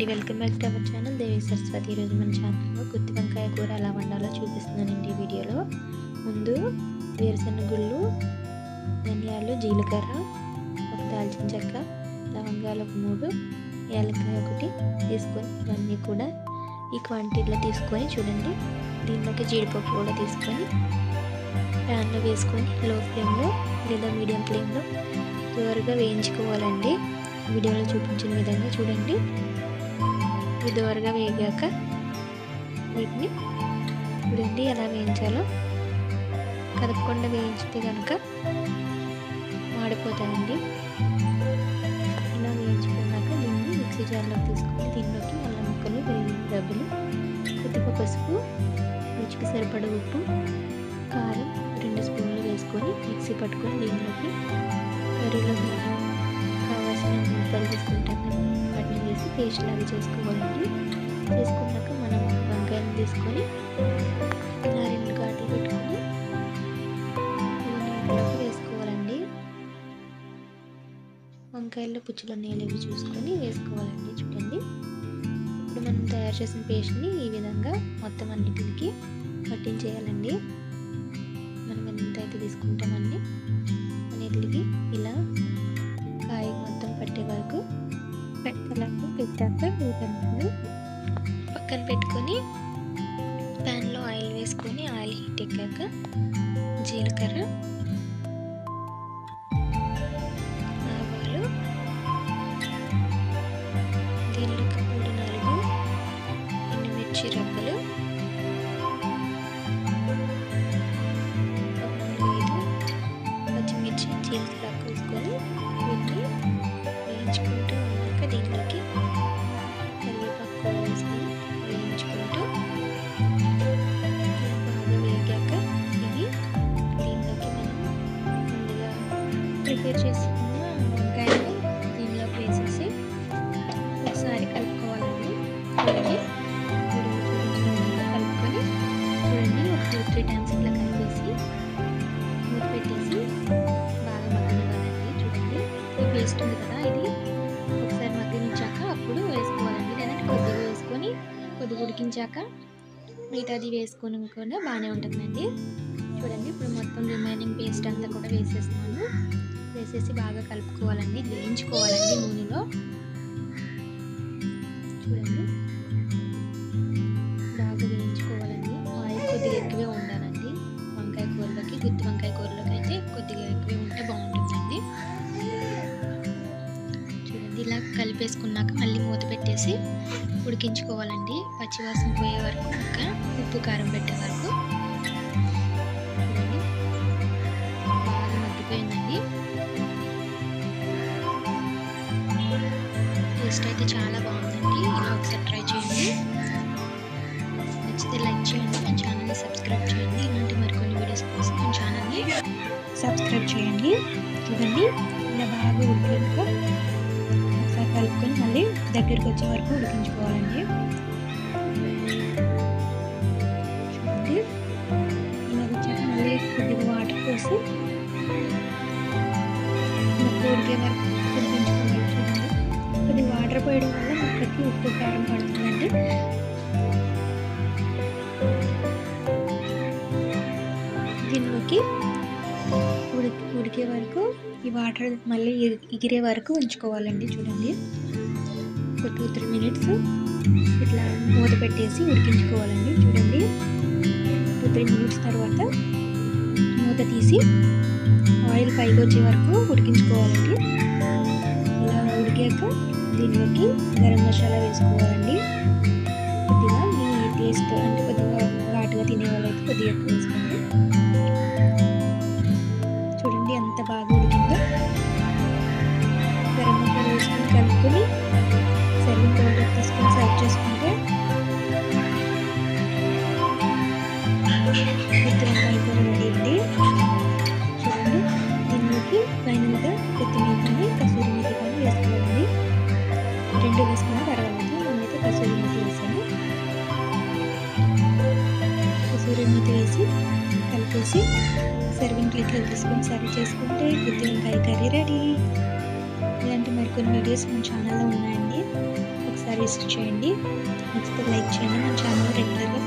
Welcome back to our channel Devi Saraswati. ఈరోజు మన ఛానల్లో గుత్తి వంకాయ కూర ఎలా వండాలో చూపిస్తున్నానండి ఈ వీడియోలో. ముందు వేరుశెనగ గుళ్ళు, ధనియాలు, జీలకర్ర, ఒక దాల్చిన చెక్క, లవంగాలు ఒక 3, యాలక్కాయ ఒకటి తీసుకొని ఇవన్నీ కూడా ఈ క్వాంటిటీలో తీసుకొని చూడండి. దీనిలోకి జీడిపప్పు కూడా తీసుకొని ప్యాన్లో వేసుకొని లో ఫ్లేమ్లో లేదా మీడియం ఫ్లేమ్లో దోరగా వేయించుకోవాలండి. వీడియోలో చూపించిన విధంగా చూడండి. ఇవి దోరగా వేగాక వీటిని చూడండి ఎలా వేయించాలో. కదపకుండా వేయించితే కనుక మాడిపోతాయండి. ఇలా వేయించుకున్నాక దీన్ని మిక్సీ జార్లోకి తీసుకొని దీనిలోకి అల్లం ముక్కలు, వెల్లుల్లి రబ్బులు, కొద్దిగా పసుపు, రుచికి సరిపడ ఉప్పు, కారం 2 స్పూన్లు వేసుకొని మిక్సీ పట్టుకొని దీనిలోకి కర్రీలోకి కావాల్సిన ముక్కలు తీసుకుంటాం వాటిని వేసి పేస్ట్ లాగా చేసుకోవాలండి. చేసుకున్నాక మనం వంకాయలు తీసుకొని ఇలా 2 ఘాట్లు పెట్టుకొని నీళ్ళలోకి వేసుకోవాలండి. వంకాయల్లో పుచ్చులు నీళ్ళు చూసుకొని వేసుకోవాలండి. చూడండి, ఇప్పుడు మనం తయారు చేసిన పేస్ట్ని ఈ విధంగా మొత్తం అన్నిటికి పట్టించేయాలండి. మనం ఎంతైతే తీసుకుంటామని అన్నిటికి ఇలా కాయ మొత్తం పట్టే వరకు పెట్టాక వీటన్నిటిని పక్కన పెట్టుకొని ప్యాన్లో ఆయిల్ వేసుకొని ఆయిల్ హీట్ ఎక్కాక జీలకర్ర, ఆవాలు, దీనిలోకి 3-4 ఎండుమిర్చి రబ్బలు, 4-5 పచ్చిమిర్చి జీలకర్ర కోసుకొని వీటిని వేయించుకుంటూ ఉన్నాక దీనిలోకి కరివేపాకు కూడా వేసుకొని వేయించుకుంటూ బాగా వేగాక ఇవి దీనిలోకి మనం ముందుగా ప్రిపేర్ చేసుకున్న వంకాయని దీనిలోకి వేసేసి ఒకసారి కలుపుకోవాలండి. చూడండి, కలుపుకొని చూడండి ఒక 2-3 టైమ్స్ ఇట్లా కలిపేసి మూత పెట్టేసి బాగా మగ్గనివ్వాలండి. చూడండి, ఈ పేస్ట్ ఉంది కదా, ఇది ఒకసారి మగ్గనిచ్చాక అప్పుడు వేసుకోవాలండి. లేదంటే కొద్దిగా వేసుకొని కొద్దిగా ఉడికించాక మిగతాది వేసుకొని కూడా బాగానే ఉంటుందండి. చూడండి, ఇప్పుడు మొత్తం రిమైనింగ్ పేస్ట్ అంతా కూడా వేసేస్తున్నాను. వేసేసి బాగా కలుపుకోవాలండి, వేయించుకోవాలండి నూనెలో. చూడండి, బాగా వేయించుకోవాలండి. ఆయిల్ కొద్దిగా ఎక్కువే ఉండాలండి వంకాయ కూరలోకి. గుత్తి వంకాయ కూరలోకి అయితే కొద్దిగా ఎక్కువే ఉంటే బాగుంటుందండి. చూడండి, ఇలా కలిపేసుకున్నాక మళ్ళీ మూత పెట్టేసి ఉడికించుకోవాలండి. పచ్చివాసన పోయే వరకు, ఇంకా ఉప్పు కారం పెట్టే వరకు. చూడండి, బాగా మగ్గిపోయిందండి. టేస్ట్ అయితే చాలా బాగుందండి. ఇలా ఒకసారి ట్రై చేయండి. నచ్చితే లైక్ చేయండి, మన ఛానల్ని సబ్స్క్రైబ్ చేయండి. ఇలాంటి మరికొన్ని వీడియోస్ కోసం మన ఛానల్ని సబ్స్క్రైబ్ చేయండి. చూడండి, ఇలా బాగా ఉడికాక ఒకసారి కలుపుకొని మళ్ళీ దగ్గరికి వచ్చే వరకు ఉడికించుకోవాలండి. చూడండి, ఇలా వచ్చాక మళ్ళీ కొద్దిగా వాటర్ పోసి ముక్క ఉడికే వరకు ఉడికించుకోవాలి. చూడండి, కొద్దిగా వాటర్ పోయడం వల్ల ముక్కకి ఉప్పు కారం పడుతుందండి. దీనిలోకి ఉడికే వరకు ఈ వాటర్ మళ్ళీ ఎగిరే వరకు ఉంచుకోవాలండి. చూడండి, ఒక 2-3 మినిట్స్ ఇట్లా మూత పెట్టేసి ఉడికించుకోవాలండి. చూడండి, 2-3 మినిట్స్ తర్వాత మూత తీసి ఆయిల్ పైకి వచ్చే వరకు ఉడికించుకోవాలండి. ఇలా ఉడికాక దీనిలోకి గరం మసాలా వేసుకోవాలండి. కొద్దిగా మీ టేస్ట్ అంటే కొద్దిగా ఘాటుగా తినే వాళ్ళైతే కొద్దిగా ఎక్కువ వేసుకోండి. చూడండి, ఎంత బాగా ఉడికిందో. గరం మసాలా వేసుకొని కలుపుకొని సర్వింగ్ బౌల్లోకి తీసుకొని సర్వ్ చేసుకుంటే గుత్తి వంకాయ కూర రెడీ అండి. చూడండి, దీనిలోకి ఫైనల్గా కొత్తిమీర కానీ కసూరి మేతి కానీ వేసుకోవాలండి. 2 వేసుకున్నా పర్వాలేదు. నేనైతే కసూరి మేతి వేసాను. కసూరి మేతి వేసి కలిపేసి సర్వింగ్ ప్లేట్లో తీసుకొని సర్వ్ చేసుకుంటే గుత్తి వంకాయ కర్రీ రెడీ. ఇలాంటి మరికొన్ని వీడియోస్ మన ఛానల్లో ఉన్నాయండి. ఒకసారి ఒకసారి విజిట్ చేయండి. నచ్చితే లైక్ చేయండి. మన ఛానల్ రెగ్యులర్గా